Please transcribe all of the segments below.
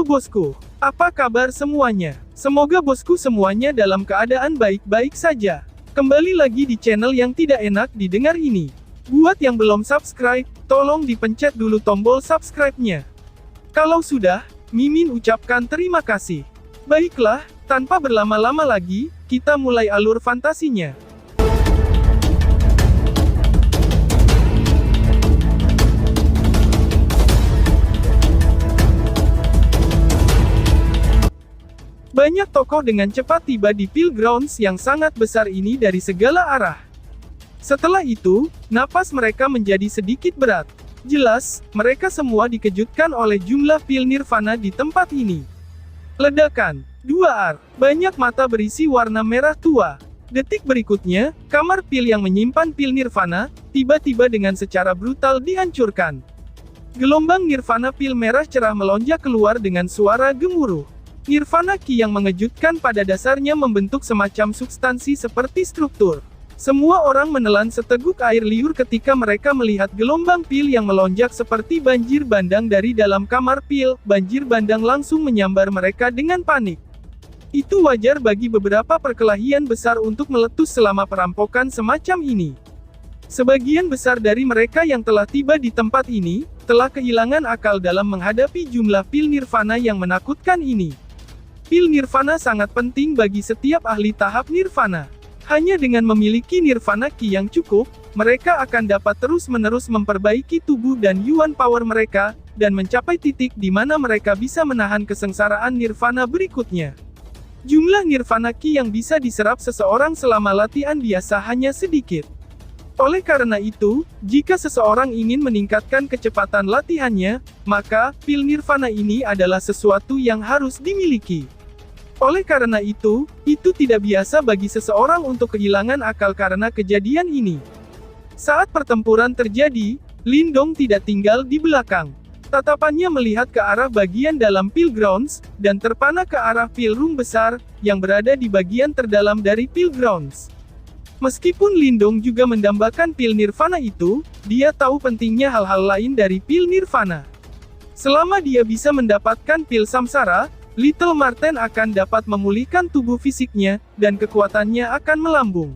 bosku. Apa kabar semuanya? Semoga bosku semuanya dalam keadaan baik-baik saja. Kembali lagi di channel yang tidak enak didengar ini. Buat yang belum subscribe, tolong dipencet dulu tombol subscribe-nya. Kalau sudah, Mimin ucapkan terima kasih. Baiklah, tanpa berlama-lama lagi, kita mulai alur fantasinya. Banyak tokoh dengan cepat tiba di Pilgrounds yang sangat besar ini dari segala arah. Setelah itu, napas mereka menjadi sedikit berat. Jelas, mereka semua dikejutkan oleh jumlah pil nirvana di tempat ini. Ledakan. 2 banyak mata berisi warna merah tua. Detik berikutnya, kamar pil yang menyimpan pil nirvana, tiba-tiba dengan secara brutal dihancurkan. Gelombang nirvana pil merah cerah melonjak keluar dengan suara gemuruh. Nirvana Ki yang mengejutkan pada dasarnya membentuk semacam substansi seperti struktur. Semua orang menelan seteguk air liur ketika mereka melihat gelombang pil yang melonjak seperti banjir bandang dari dalam kamar pil. Banjir bandang langsung menyambar mereka dengan panik. Itu wajar bagi beberapa perkelahian besar untuk meletus selama perampokan semacam ini. Sebagian besar dari mereka yang telah tiba di tempat ini, telah kehilangan akal dalam menghadapi jumlah pil nirvana yang menakutkan ini. Pil nirvana sangat penting bagi setiap ahli tahap nirvana. Hanya dengan memiliki nirvana Ki yang cukup, mereka akan dapat terus-menerus memperbaiki tubuh dan yuan power mereka, dan mencapai titik di mana mereka bisa menahan kesengsaraan nirvana berikutnya. Jumlah nirvana Ki yang bisa diserap seseorang selama latihan biasa hanya sedikit. Oleh karena itu, jika seseorang ingin meningkatkan kecepatan latihannya, maka pil nirvana ini adalah sesuatu yang harus dimiliki. Oleh karena itu tidak biasa bagi seseorang untuk kehilangan akal karena kejadian ini. Saat pertempuran terjadi, Lindong tidak tinggal di belakang. Tatapannya melihat ke arah bagian dalam Pilgrounds, dan terpana ke arah pil room besar, yang berada di bagian terdalam dari Pilgrounds. Meskipun Lindong juga mendambakan pil nirvana itu, dia tahu pentingnya hal-hal lain dari pil nirvana. Selama dia bisa mendapatkan pil samsara, Little Marten akan dapat memulihkan tubuh fisiknya, dan kekuatannya akan melambung.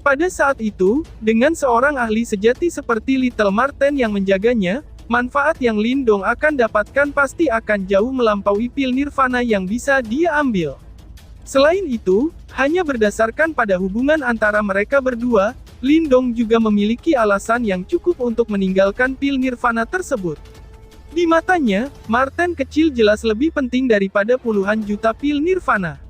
Pada saat itu, dengan seorang ahli sejati seperti Little Marten yang menjaganya, manfaat yang Lindong akan dapatkan pasti akan jauh melampaui pil nirvana yang bisa dia ambil. Selain itu, hanya berdasarkan pada hubungan antara mereka berdua, Lindong juga memiliki alasan yang cukup untuk meninggalkan pil nirvana tersebut. Di matanya, Marten kecil jelas lebih penting daripada puluhan juta pil nirvana.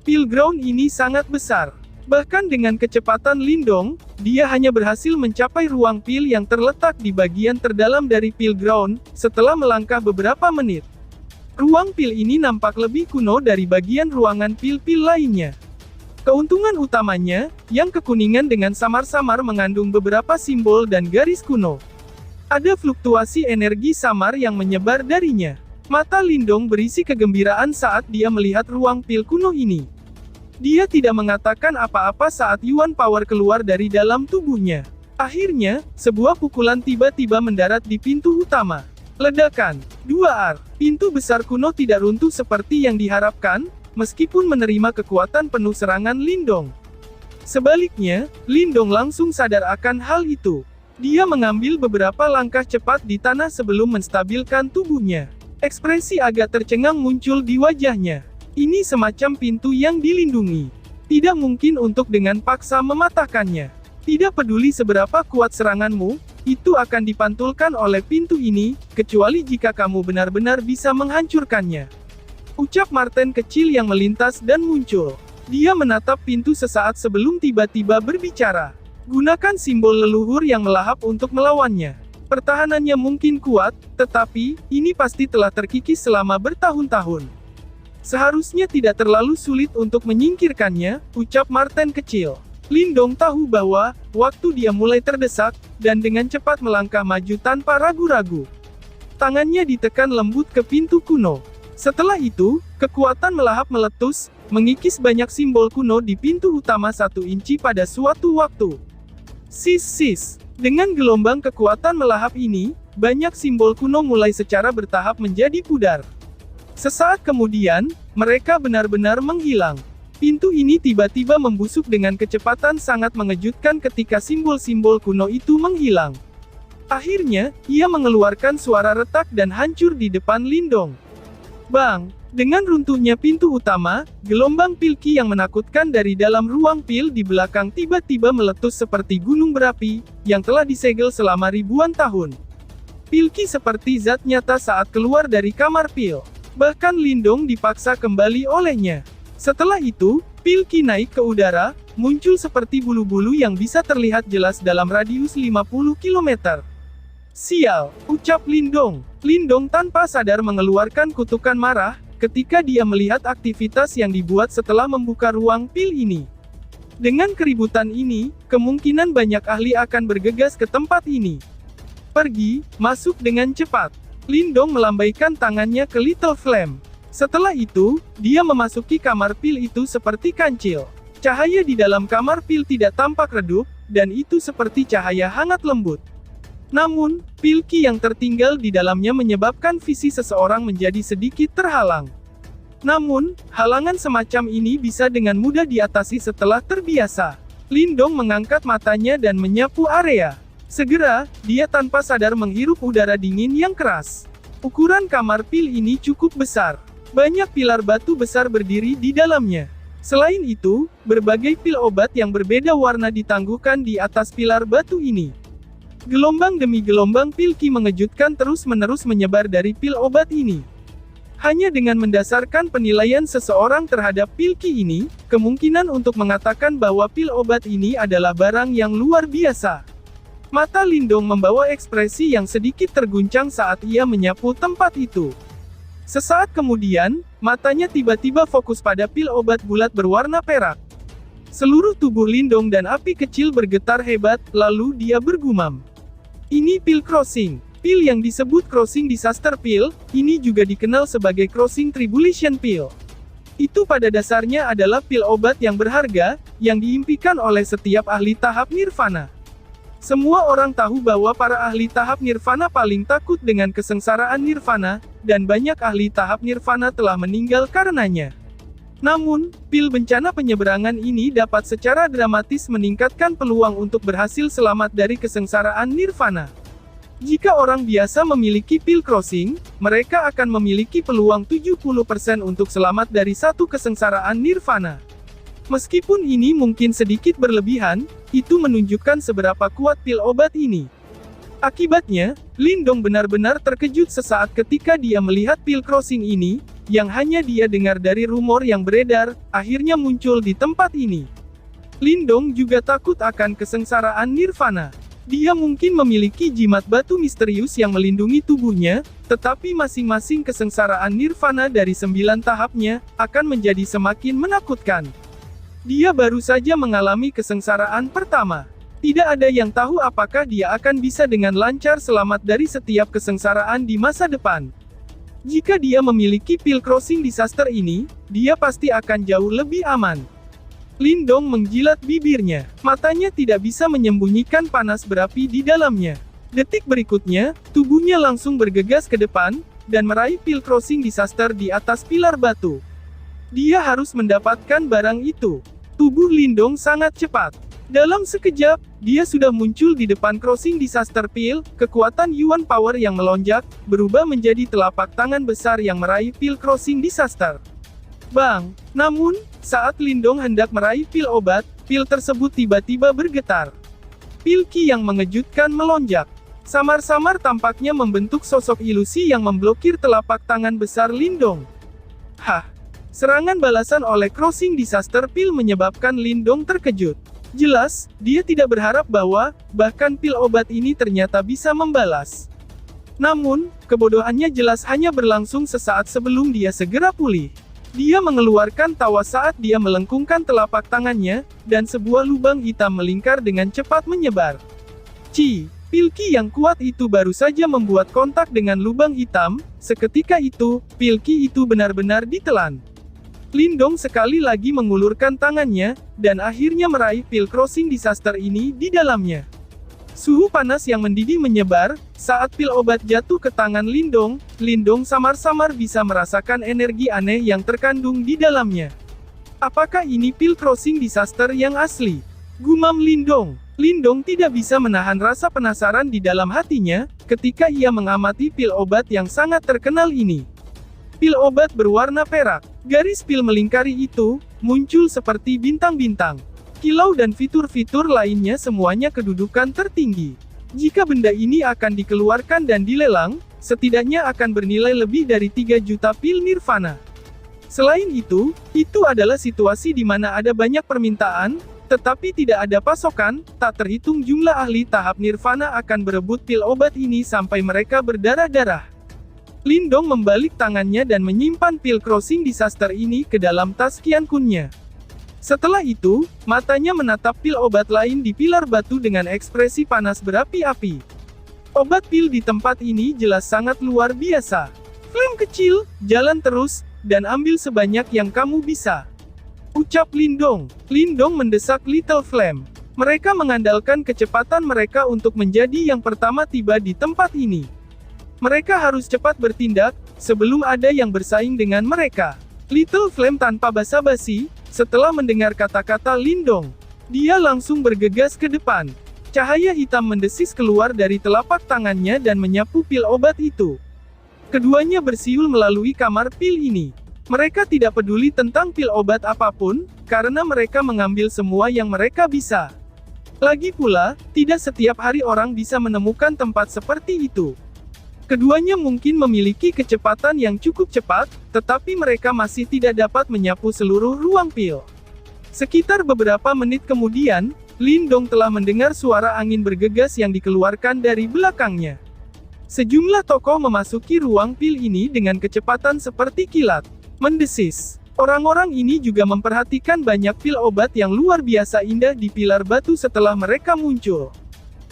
Pilground ini sangat besar. Bahkan dengan kecepatan Lindong, dia hanya berhasil mencapai ruang pil yang terletak di bagian terdalam dari Pilground, setelah melangkah beberapa menit. Ruang pil ini nampak lebih kuno dari bagian ruangan pil-pil lainnya. Keuntungan utamanya, yang kekuningan dengan samar-samar mengandung beberapa simbol dan garis kuno. Ada fluktuasi energi samar yang menyebar darinya. Mata Lindong berisi kegembiraan saat dia melihat ruang pil kuno ini. Dia tidak mengatakan apa-apa saat yuan power keluar dari dalam tubuhnya. Akhirnya, sebuah pukulan tiba-tiba mendarat di pintu utama. Ledakan. 2 pintu besar kuno tidak runtuh seperti yang diharapkan, meskipun menerima kekuatan penuh serangan Lindong. Sebaliknya, Lindong langsung sadar akan hal itu. Dia mengambil beberapa langkah cepat di tanah sebelum menstabilkan tubuhnya. Ekspresi agak tercengang muncul di wajahnya. Ini semacam pintu yang dilindungi. Tidak mungkin untuk dengan paksa mematahkannya. Tidak peduli seberapa kuat seranganmu, itu akan dipantulkan oleh pintu ini, kecuali jika kamu benar-benar bisa menghancurkannya. Ucap Marten kecil yang melintas dan muncul. Dia menatap pintu sesaat sebelum tiba-tiba berbicara. Gunakan simbol leluhur yang melahap untuk melawannya. Pertahanannya mungkin kuat, tetapi, ini pasti telah terkikis selama bertahun-tahun. Seharusnya tidak terlalu sulit untuk menyingkirkannya, ucap Marten kecil. Lindong tahu bahwa, waktu dia mulai terdesak, dan dengan cepat melangkah maju tanpa ragu-ragu. Tangannya ditekan lembut ke pintu kuno. Setelah itu, kekuatan melahap meletus, mengikis banyak simbol kuno di pintu utama 1 inci pada suatu waktu. Sis. Dengan gelombang kekuatan melahap ini, banyak simbol kuno mulai secara bertahap menjadi pudar. Sesaat kemudian, mereka benar-benar menghilang. Pintu ini tiba-tiba membusuk dengan kecepatan sangat mengejutkan ketika simbol-simbol kuno itu menghilang. Akhirnya, ia mengeluarkan suara retak dan hancur di depan Lindong. Bang! Dengan runtuhnya pintu utama, gelombang pilki yang menakutkan dari dalam ruang pil di belakang tiba-tiba meletus seperti gunung berapi, yang telah disegel selama ribuan tahun. Pilki seperti zat nyata saat keluar dari kamar pil. Bahkan Lindong dipaksa kembali olehnya. Setelah itu, pilki naik ke udara, muncul seperti bulu-bulu yang bisa terlihat jelas dalam radius 50 km. Sial, ucap Lindong. Lindong tanpa sadar mengeluarkan kutukan marah, ketika dia melihat aktivitas yang dibuat setelah membuka ruang pil ini. Dengan keributan ini, kemungkinan banyak ahli akan bergegas ke tempat ini. Pergi, masuk dengan cepat. Lindong melambaikan tangannya ke Little Flame. Setelah itu, dia memasuki kamar pil itu seperti kancil. Cahaya di dalam kamar pil tidak tampak redup, dan itu seperti cahaya hangat lembut. Namun, pilki yang tertinggal di dalamnya menyebabkan visi seseorang menjadi sedikit terhalang. Namun, halangan semacam ini bisa dengan mudah diatasi setelah terbiasa. Lindong mengangkat matanya dan menyapu area. Segera, dia tanpa sadar menghirup udara dingin yang keras. Ukuran kamar pil ini cukup besar. Banyak pilar batu besar berdiri di dalamnya. Selain itu, berbagai pil obat yang berbeda warna ditangguhkan di atas pilar batu ini. Gelombang demi gelombang pilki mengejutkan terus-menerus menyebar dari pil obat ini. Hanya dengan mendasarkan penilaian seseorang terhadap pilki ini, kemungkinan untuk mengatakan bahwa pil obat ini adalah barang yang luar biasa. Mata Lindong membawa ekspresi yang sedikit terguncang saat ia menyapu tempat itu. Sesaat kemudian, matanya tiba-tiba fokus pada pil obat bulat berwarna perak. Seluruh tubuh Lindong dan api kecil bergetar hebat, lalu dia bergumam. Ini pil crossing. Pil yang disebut crossing disaster pill, ini juga dikenal sebagai crossing tribulation pill. Itu pada dasarnya adalah pil obat yang berharga, yang diimpikan oleh setiap ahli tahap nirvana. Semua orang tahu bahwa para ahli tahap nirvana paling takut dengan kesengsaraan nirvana, dan banyak ahli tahap nirvana telah meninggal karenanya. Namun, pil bencana penyeberangan ini dapat secara dramatis meningkatkan peluang untuk berhasil selamat dari kesengsaraan nirvana. Jika orang biasa memiliki pil crossing, mereka akan memiliki peluang 70% untuk selamat dari satu kesengsaraan nirvana. Meskipun ini mungkin sedikit berlebihan, itu menunjukkan seberapa kuat pil obat ini. Akibatnya, Lindong benar-benar terkejut sesaat ketika dia melihat pil crossing ini, yang hanya dia dengar dari rumor yang beredar, akhirnya muncul di tempat ini. Lindong juga takut akan kesengsaraan nirvana. Dia mungkin memiliki jimat batu misterius yang melindungi tubuhnya, tetapi masing-masing kesengsaraan nirvana dari 9 tahapnya, akan menjadi semakin menakutkan. Dia baru saja mengalami kesengsaraan pertama. Tidak ada yang tahu apakah dia akan bisa dengan lancar selamat dari setiap kesengsaraan di masa depan. Jika dia memiliki pil crossing disaster ini, dia pasti akan jauh lebih aman. Lindong menjilat bibirnya. Matanya tidak bisa menyembunyikan panas berapi di dalamnya. Detik berikutnya, tubuhnya langsung bergegas ke depan, dan meraih pil crossing disaster di atas pilar batu. Dia harus mendapatkan barang itu. Tubuh Lindong sangat cepat. Dalam sekejap, dia sudah muncul di depan crossing disaster pil, kekuatan Yuan Power yang melonjak, berubah menjadi telapak tangan besar yang meraih pil crossing disaster. Bang! Namun, saat Lindong hendak meraih pil obat, pil tersebut tiba-tiba bergetar. Pil ki yang mengejutkan melonjak. Samar-samar tampaknya membentuk sosok ilusi yang memblokir telapak tangan besar Lindong. Hah! Serangan balasan oleh crossing disaster pil menyebabkan Lindong terkejut. Jelas, dia tidak berharap bahwa, bahkan pil obat ini ternyata bisa membalas. Namun, kebodohannya jelas hanya berlangsung sesaat sebelum dia segera pulih. Dia mengeluarkan tawa saat dia melengkungkan telapak tangannya, dan sebuah lubang hitam melingkar dengan cepat menyebar. Pil ki yang kuat itu baru saja membuat kontak dengan lubang hitam, seketika itu, pil ki itu benar-benar ditelan. Lindong sekali lagi mengulurkan tangannya, dan akhirnya meraih pil crossing disaster ini di dalamnya. Suhu panas yang mendidih menyebar, saat pil obat jatuh ke tangan Lindong, Lindong samar-samar bisa merasakan energi aneh yang terkandung di dalamnya. Apakah ini pil crossing disaster yang asli? Gumam Lindong. Lindong tidak bisa menahan rasa penasaran di dalam hatinya, ketika ia mengamati pil obat yang sangat terkenal ini. Pil obat berwarna perak. Garis pil melingkari itu, muncul seperti bintang-bintang. Kilau dan fitur-fitur lainnya semuanya kedudukan tertinggi. Jika benda ini akan dikeluarkan dan dilelang, setidaknya akan bernilai lebih dari 3 juta pil nirvana. Selain itu adalah situasi di mana ada banyak permintaan, tetapi tidak ada pasokan, tak terhitung jumlah ahli tahap nirvana akan berebut pil obat ini sampai mereka berdarah-darah. Lindong membalik tangannya dan menyimpan pil crossing disaster ini ke dalam tas Qiankunnya. Setelah itu, matanya menatap pil obat lain di pilar batu dengan ekspresi panas berapi-api. Obat pil di tempat ini jelas sangat luar biasa. Flame kecil, jalan terus, dan ambil sebanyak yang kamu bisa. Ucap Lindong. Lindong mendesak Little Flame. Mereka mengandalkan kecepatan mereka untuk menjadi yang pertama tiba di tempat ini. Mereka harus cepat bertindak, sebelum ada yang bersaing dengan mereka. Little Flame tanpa basa-basi, setelah mendengar kata-kata Lindong, dia langsung bergegas ke depan. Cahaya hitam mendesis keluar dari telapak tangannya dan menyapu pil obat itu. Keduanya bersiul melalui kamar pil ini. Mereka tidak peduli tentang pil obat apapun, karena mereka mengambil semua yang mereka bisa. Lagi pula, tidak setiap hari orang bisa menemukan tempat seperti itu. Keduanya mungkin memiliki kecepatan yang cukup cepat, tetapi mereka masih tidak dapat menyapu seluruh ruang pil. Sekitar beberapa menit kemudian, Lindong telah mendengar suara angin bergegas yang dikeluarkan dari belakangnya. Sejumlah tokoh memasuki ruang pil ini dengan kecepatan seperti kilat. Mendesis. Orang-orang ini juga memperhatikan banyak pil obat yang luar biasa indah di pilar batu setelah mereka muncul.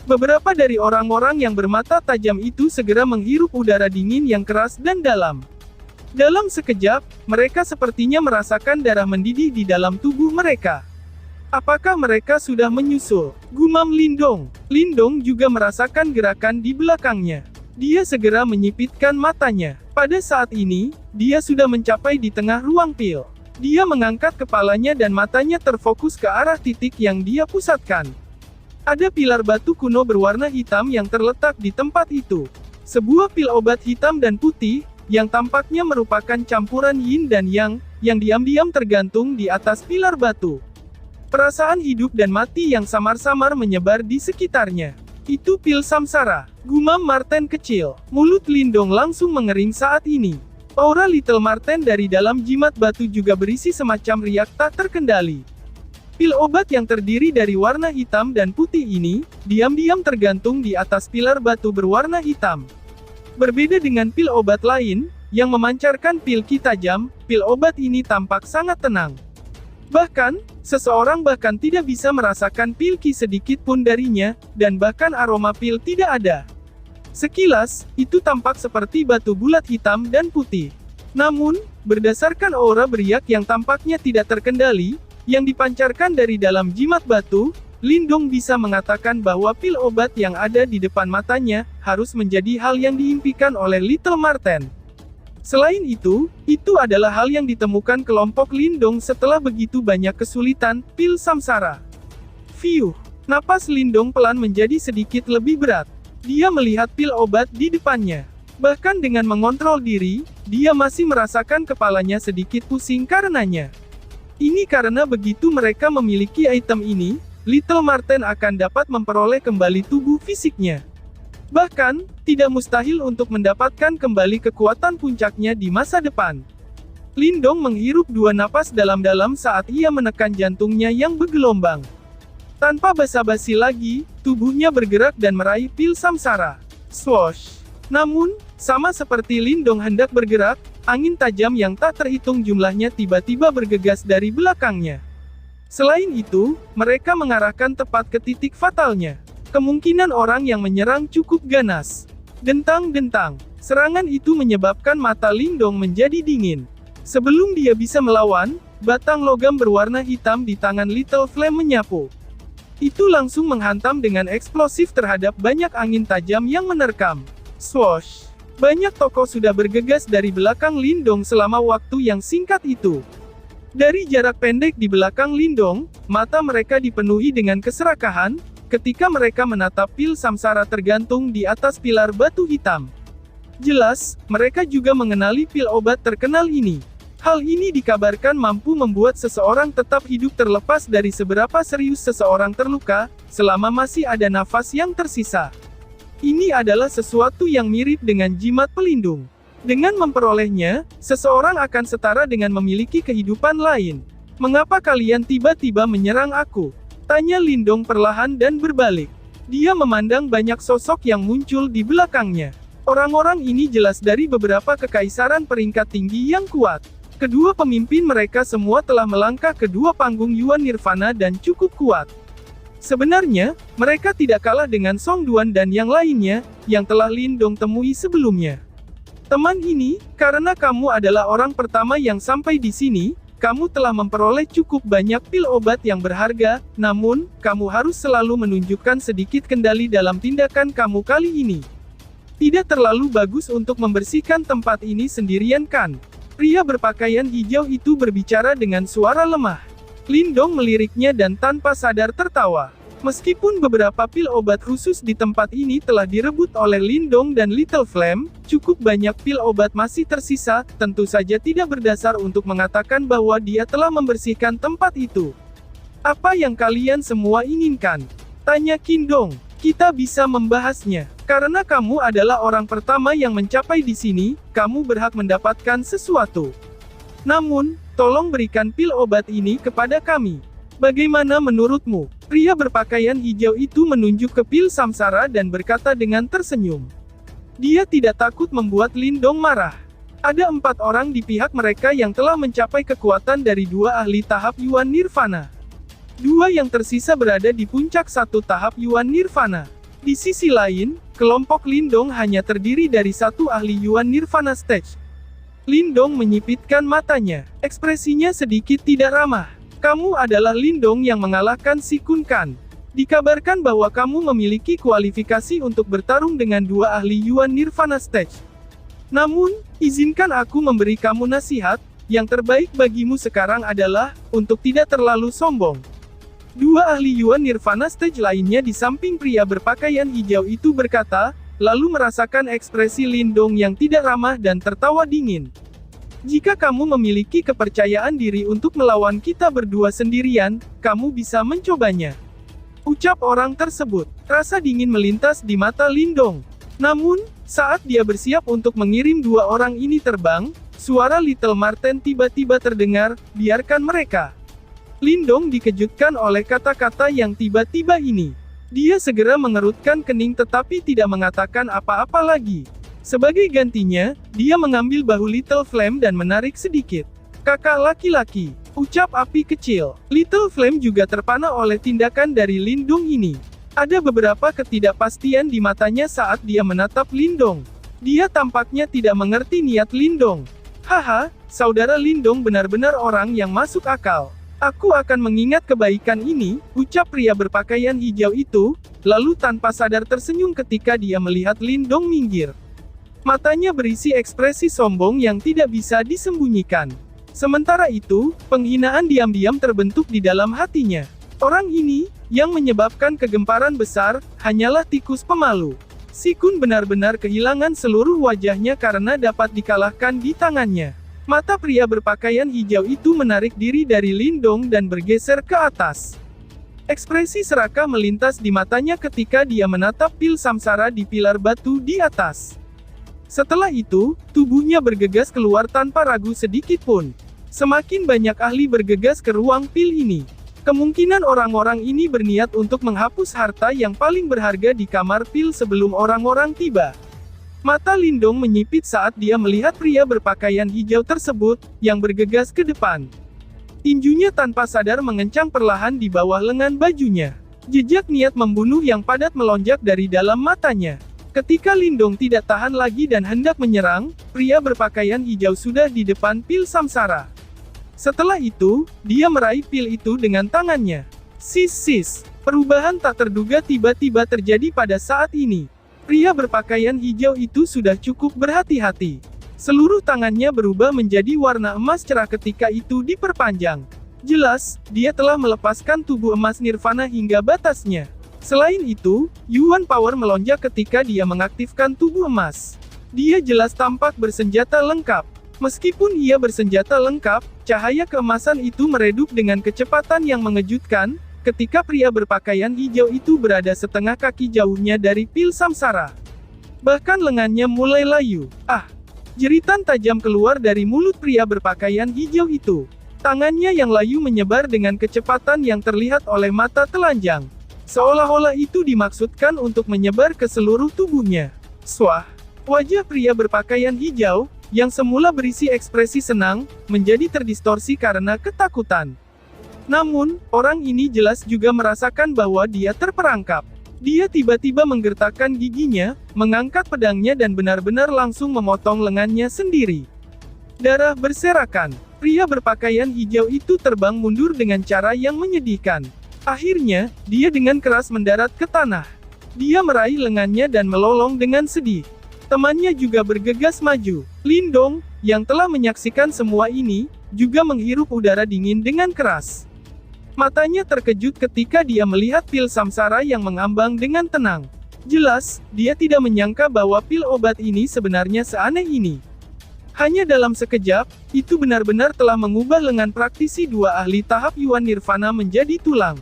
Beberapa dari orang-orang yang bermata tajam itu segera menghirup udara dingin yang keras dan dalam. Dalam sekejap, mereka sepertinya merasakan darah mendidih di dalam tubuh mereka. Apakah mereka sudah menyusul? Gumam Lindong. Lindong juga merasakan gerakan di belakangnya. Dia segera menyipitkan matanya. Pada saat ini, dia sudah mencapai di tengah ruang pil. Dia mengangkat kepalanya dan matanya terfokus ke arah titik yang dia pusatkan. Ada pilar batu kuno berwarna hitam yang terletak di tempat itu. Sebuah pil obat hitam dan putih, yang tampaknya merupakan campuran yin dan yang diam-diam tergantung di atas pilar batu. Perasaan hidup dan mati yang samar-samar menyebar di sekitarnya. Itu pil samsara, gumam Marten kecil. Mulut Lindong langsung mengering saat ini. Aura Little Marten dari dalam jimat batu juga berisi semacam riak tak terkendali. Pil obat yang terdiri dari warna hitam dan putih ini, diam-diam tergantung di atas pilar batu berwarna hitam. Berbeda dengan pil obat lain, yang memancarkan pil ki tajam, pil obat ini tampak sangat tenang. Bahkan, seseorang bahkan tidak bisa merasakan pil ki sedikit pun darinya, dan bahkan aroma pil tidak ada. Sekilas, itu tampak seperti batu bulat hitam dan putih. Namun, berdasarkan aura beriak yang tampaknya tidak terkendali, yang dipancarkan dari dalam jimat batu, Lindong bisa mengatakan bahwa pil obat yang ada di depan matanya, harus menjadi hal yang diimpikan oleh Little Marten. Selain itu adalah hal yang ditemukan kelompok Lindong setelah begitu banyak kesulitan, pil samsara. Fiuh. Napas Lindong pelan menjadi sedikit lebih berat. Dia melihat pil obat di depannya. Bahkan dengan mengontrol diri, dia masih merasakan kepalanya sedikit pusing karenanya. Ini karena begitu mereka memiliki item ini, Little Marten akan dapat memperoleh kembali tubuh fisiknya. Bahkan, tidak mustahil untuk mendapatkan kembali kekuatan puncaknya di masa depan. Lindong menghirup 2 napas dalam-dalam saat ia menekan jantungnya yang bergelombang. Tanpa basa-basi lagi, tubuhnya bergerak dan meraih pil samsara. Swoosh! Namun, sama seperti Lindong hendak bergerak, angin tajam yang tak terhitung jumlahnya tiba-tiba bergegas dari belakangnya. Selain itu, mereka mengarahkan tepat ke titik fatalnya. Kemungkinan orang yang menyerang cukup ganas. Dentang-dentang. Serangan itu menyebabkan mata Lindong menjadi dingin. Sebelum dia bisa melawan, batang logam berwarna hitam di tangan Little Flame menyapu. Itu langsung menghantam dengan eksplosif terhadap banyak angin tajam yang menerkam. Swoosh! Banyak tokoh sudah bergegas dari belakang Lindong selama waktu yang singkat itu. Dari jarak pendek di belakang Lindong, mata mereka dipenuhi dengan keserakahan, ketika mereka menatap pil samsara tergantung di atas pilar batu hitam. Jelas, mereka juga mengenali pil obat terkenal ini. Hal ini dikabarkan mampu membuat seseorang tetap hidup terlepas dari seberapa serius seseorang terluka, selama masih ada nafas yang tersisa. Ini adalah sesuatu yang mirip dengan jimat pelindung. Dengan memperolehnya, seseorang akan setara dengan memiliki kehidupan lain. Mengapa kalian tiba-tiba menyerang aku? Tanya Lindong perlahan dan berbalik. Dia memandang banyak sosok yang muncul di belakangnya. Orang-orang ini jelas dari beberapa kekaisaran peringkat tinggi yang kuat. Kedua pemimpin mereka semua telah melangkah ke dua panggung Yuan Nirvana dan cukup kuat. Sebenarnya, mereka tidak kalah dengan Song Duan dan yang lainnya, yang telah Lindong temui sebelumnya. Teman ini, karena kamu adalah orang pertama yang sampai di sini, kamu telah memperoleh cukup banyak pil obat yang berharga, namun, kamu harus selalu menunjukkan sedikit kendali dalam tindakan kamu kali ini. Tidak terlalu bagus untuk membersihkan tempat ini sendirian kan? Pria berpakaian hijau itu berbicara dengan suara lemah. Lindong meliriknya dan tanpa sadar tertawa. Meskipun beberapa pil obat khusus di tempat ini telah direbut oleh Lindong dan Little Flame, cukup banyak pil obat masih tersisa, tentu saja tidak berdasar untuk mengatakan bahwa dia telah membersihkan tempat itu. Apa yang kalian semua inginkan? Tanya Qindong. Kita bisa membahasnya. Karena kamu adalah orang pertama yang mencapai di sini, kamu berhak mendapatkan sesuatu. Namun, tolong berikan pil obat ini kepada kami. Bagaimana menurutmu? Pria berpakaian hijau itu menunjuk ke pil samsara dan berkata dengan tersenyum. Dia tidak takut membuat Lindong marah. Ada 4 orang di pihak mereka yang telah mencapai kekuatan dari 2 ahli tahap Yuan Nirvana. 2 yang tersisa berada di puncak 1 tahap Yuan Nirvana. Di sisi lain, kelompok Lindong hanya terdiri dari 1 ahli Yuan Nirvana Stage. Lindong menyipitkan matanya. Ekspresinya sedikit tidak ramah. Kamu adalah Lindong yang mengalahkan si Kun Kan. Dikabarkan bahwa kamu memiliki kualifikasi untuk bertarung dengan 2 ahli Yuan Nirvana Stage. Namun, izinkan aku memberi kamu nasihat, yang terbaik bagimu sekarang adalah, untuk tidak terlalu sombong. 2 ahli Yuan Nirvana Stage lainnya di samping pria berpakaian hijau itu berkata, lalu merasakan ekspresi Lindong yang tidak ramah dan tertawa dingin. Jika kamu memiliki kepercayaan diri untuk melawan kita berdua sendirian, kamu bisa mencobanya. Ucap orang tersebut. Rasa dingin melintas di mata Lindong. Namun, saat dia bersiap untuk mengirim 2 orang ini terbang, suara Little Marten tiba-tiba terdengar, biarkan mereka. Lindong dikejutkan oleh kata-kata yang tiba-tiba ini. Dia segera mengerutkan kening tetapi tidak mengatakan apa-apa lagi. Sebagai gantinya, dia mengambil bahu Little Flame dan menarik sedikit. Kakak laki-laki, ucap api kecil. Little Flame juga terpana oleh tindakan dari Lindong ini. Ada beberapa ketidakpastian di matanya saat dia menatap Lindong. Dia tampaknya tidak mengerti niat Lindong. Haha, saudara Lindong benar-benar orang yang masuk akal. Aku akan mengingat kebaikan ini, ucap pria berpakaian hijau itu, lalu tanpa sadar tersenyum ketika dia melihat Lindong minggir. Matanya berisi ekspresi sombong yang tidak bisa disembunyikan. Sementara itu, penghinaan diam-diam terbentuk di dalam hatinya. Orang ini, yang menyebabkan kegemparan besar, hanyalah tikus pemalu. Si Kun benar-benar kehilangan seluruh wajahnya karena dapat dikalahkan di tangannya. Mata pria berpakaian hijau itu menarik diri dari Lindong dan bergeser ke atas. Ekspresi serakah melintas di matanya ketika dia menatap pil samsara di pilar batu di atas. Setelah itu, tubuhnya bergegas keluar tanpa ragu sedikit pun. Semakin banyak ahli bergegas ke ruang pil ini. Kemungkinan orang-orang ini berniat untuk menghapus harta yang paling berharga di kamar pil sebelum orang-orang tiba. Mata Lindong menyipit saat dia melihat pria berpakaian hijau tersebut, yang bergegas ke depan. Tinjunya tanpa sadar mengencang perlahan di bawah lengan bajunya. Jejak niat membunuh yang padat melonjak dari dalam matanya. Ketika Lindong tidak tahan lagi dan hendak menyerang, pria berpakaian hijau sudah di depan pil samsara. Setelah itu, dia meraih pil itu dengan tangannya. Sis. Perubahan tak terduga tiba-tiba terjadi pada saat ini. Pria berpakaian hijau itu sudah cukup berhati-hati. Seluruh tangannya berubah menjadi warna emas cerah ketika itu diperpanjang. Jelas, dia telah melepaskan tubuh emas nirvana hingga batasnya. Selain itu, Yuan Power melonjak ketika dia mengaktifkan tubuh emas. Dia jelas tampak bersenjata lengkap. Meskipun ia bersenjata lengkap, cahaya keemasan itu meredup dengan kecepatan yang mengejutkan, ketika pria berpakaian hijau itu berada setengah kaki jauhnya dari pil samsara. Bahkan lengannya mulai layu. Ah! Jeritan tajam keluar dari mulut pria berpakaian hijau itu. Tangannya yang layu menyebar dengan kecepatan yang terlihat oleh mata telanjang. Seolah-olah itu dimaksudkan untuk menyebar ke seluruh tubuhnya. Swah! Wajah pria berpakaian hijau, yang semula berisi ekspresi senang, menjadi terdistorsi karena ketakutan. Namun, orang ini jelas juga merasakan bahwa dia terperangkap. Dia tiba-tiba menggertakkan giginya, mengangkat pedangnya dan benar-benar langsung memotong lengannya sendiri. Darah berserakan. Pria berpakaian hijau itu terbang mundur dengan cara yang menyedihkan. Akhirnya, dia dengan keras mendarat ke tanah. Dia meraih lengannya dan melolong dengan sedih. Temannya juga bergegas maju. Lindong, yang telah menyaksikan semua ini, juga menghirup udara dingin dengan keras. Matanya terkejut ketika dia melihat pil samsara yang mengambang dengan tenang. Jelas, dia tidak menyangka bahwa pil obat ini sebenarnya seaneh ini. Hanya dalam sekejap, itu benar-benar telah mengubah lengan praktisi dua ahli tahap Yuan Nirvana menjadi tulang.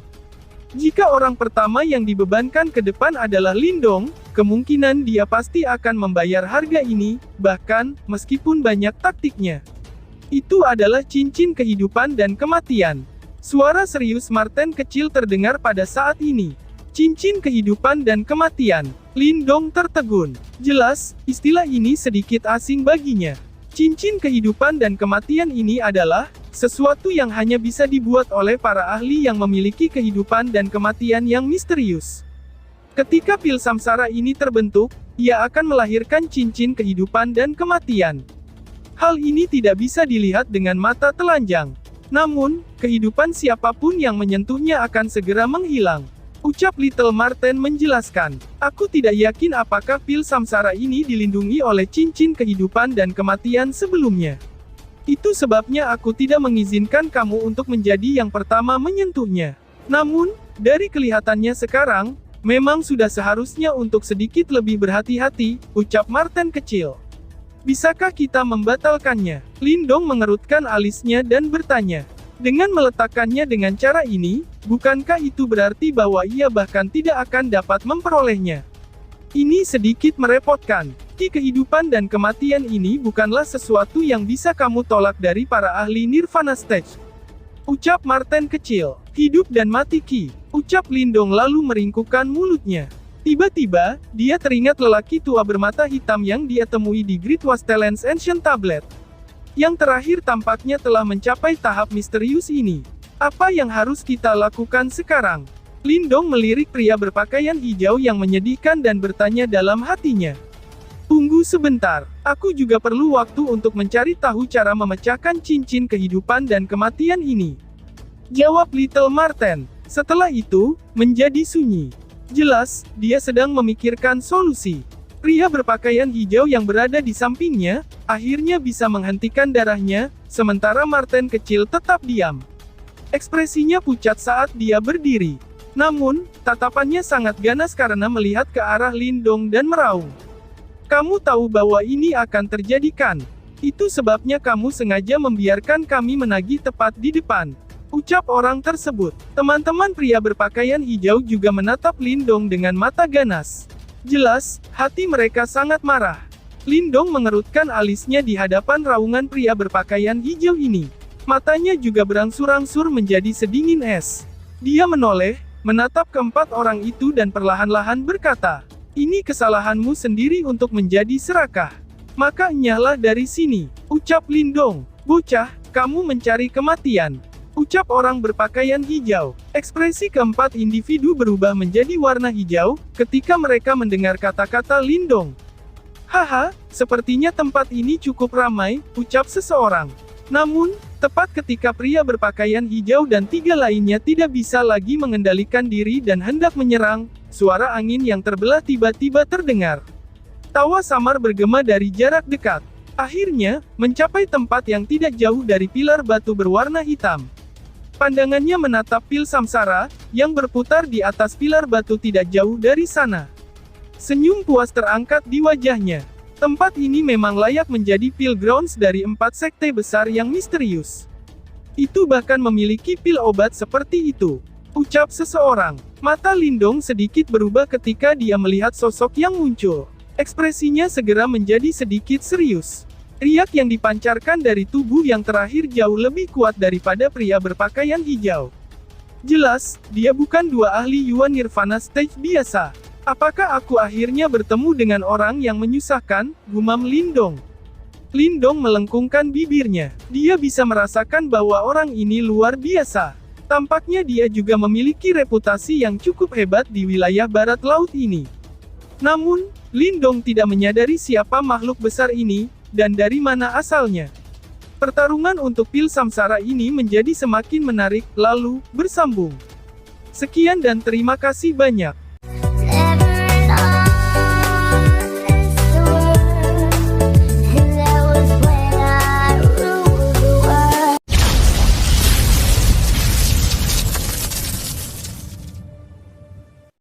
Jika orang pertama yang dibebankan ke depan adalah Lindong, kemungkinan dia pasti akan membayar harga ini, bahkan, meskipun banyak taktiknya. Itu adalah cincin kehidupan dan kematian. Suara serius Martin kecil terdengar pada saat ini. Cincin kehidupan dan kematian. Lindong tertegun. Jelas, istilah ini sedikit asing baginya. Cincin kehidupan dan kematian ini adalah sesuatu yang hanya bisa dibuat oleh para ahli yang memiliki kehidupan dan kematian yang misterius. Ketika pil samsara ini terbentuk, ia akan melahirkan cincin kehidupan dan kematian. Hal ini tidak bisa dilihat dengan mata telanjang. Namun, kehidupan siapapun yang menyentuhnya akan segera menghilang. Ucap Little Marten menjelaskan, aku tidak yakin apakah pil samsara ini dilindungi oleh cincin kehidupan dan kematian sebelumnya. Itu sebabnya aku tidak mengizinkan kamu untuk menjadi yang pertama menyentuhnya. Namun, dari kelihatannya sekarang, memang sudah seharusnya untuk sedikit lebih berhati-hati, ucap Marten kecil. Bisakah kita membatalkannya? Lindong mengerutkan alisnya dan bertanya. Dengan meletakkannya dengan cara ini, bukankah itu berarti bahwa ia bahkan tidak akan dapat memperolehnya? Ini sedikit merepotkan. Kehidupan dan kematian ini bukanlah sesuatu yang bisa kamu tolak dari para ahli Nirvana Stage. Ucap Marten kecil. Hidup dan mati Ki. Ucap Lindong lalu meringkukkan mulutnya. Tiba-tiba, dia teringat lelaki tua bermata hitam yang dia temui di Great Wastelands Ancient Tablet. Yang terakhir tampaknya telah mencapai tahap misterius ini. Apa yang harus kita lakukan sekarang? Lindong melirik pria berpakaian hijau yang menyedihkan dan bertanya dalam hatinya. Tunggu sebentar, aku juga perlu waktu untuk mencari tahu cara memecahkan cincin kehidupan dan kematian ini. Jawab Little Marten. Setelah itu, menjadi sunyi. Jelas, dia sedang memikirkan solusi. Pria berpakaian hijau yang berada di sampingnya, akhirnya bisa menghentikan darahnya, sementara Marten kecil tetap diam. Ekspresinya pucat saat dia berdiri. Namun, tatapannya sangat ganas karena melihat ke arah Lindong dan meraung. Kamu tahu bahwa ini akan terjadi kan? Itu sebabnya kamu sengaja membiarkan kami menagih tepat di depan. Ucap orang tersebut. Teman-teman pria berpakaian hijau juga menatap Lindong dengan mata ganas. Jelas, hati mereka sangat marah. Lindong mengerutkan alisnya di hadapan raungan pria berpakaian hijau ini. Matanya juga berangsur-angsur menjadi sedingin es. Dia menoleh, menatap keempat orang itu dan perlahan-lahan berkata, ini kesalahanmu sendiri untuk menjadi serakah. Maka enyahlah dari sini. Ucap Lindong. Bocah, kamu mencari kematian. Ucap orang berpakaian hijau. Ekspresi keempat individu berubah menjadi warna hijau, ketika mereka mendengar kata-kata Lindong. Haha, sepertinya tempat ini cukup ramai, ucap seseorang. Namun, Tepat ketika pria berpakaian hijau dan 3 lainnya tidak bisa lagi mengendalikan diri dan hendak menyerang, suara angin yang terbelah tiba-tiba terdengar. Tawa samar bergema dari jarak dekat. Akhirnya, mencapai tempat yang tidak jauh dari pilar batu berwarna hitam. Pandangannya menatap pil samsara, yang berputar di atas pilar batu tidak jauh dari sana. Senyum puas terangkat di wajahnya. Tempat ini memang layak menjadi pil grounds dari 4 sekte besar yang misterius. Itu bahkan memiliki pil obat seperti itu. Ucap seseorang. Mata Lindong sedikit berubah ketika dia melihat sosok yang muncul. Ekspresinya segera menjadi sedikit serius. Riak yang dipancarkan dari tubuh yang terakhir jauh lebih kuat daripada pria berpakaian hijau. Jelas, dia bukan 2 ahli Yuan Nirvana stage biasa. Apakah aku akhirnya bertemu dengan orang yang menyusahkan, gumam Lindong. Lindong melengkungkan bibirnya. Dia bisa merasakan bahwa orang ini luar biasa. Tampaknya dia juga memiliki reputasi yang cukup hebat di wilayah barat laut ini. Namun, Lindong tidak menyadari siapa makhluk besar ini, dan dari mana asalnya. Pertarungan untuk pil samsara ini menjadi semakin menarik, lalu, bersambung. Sekian dan terima kasih banyak.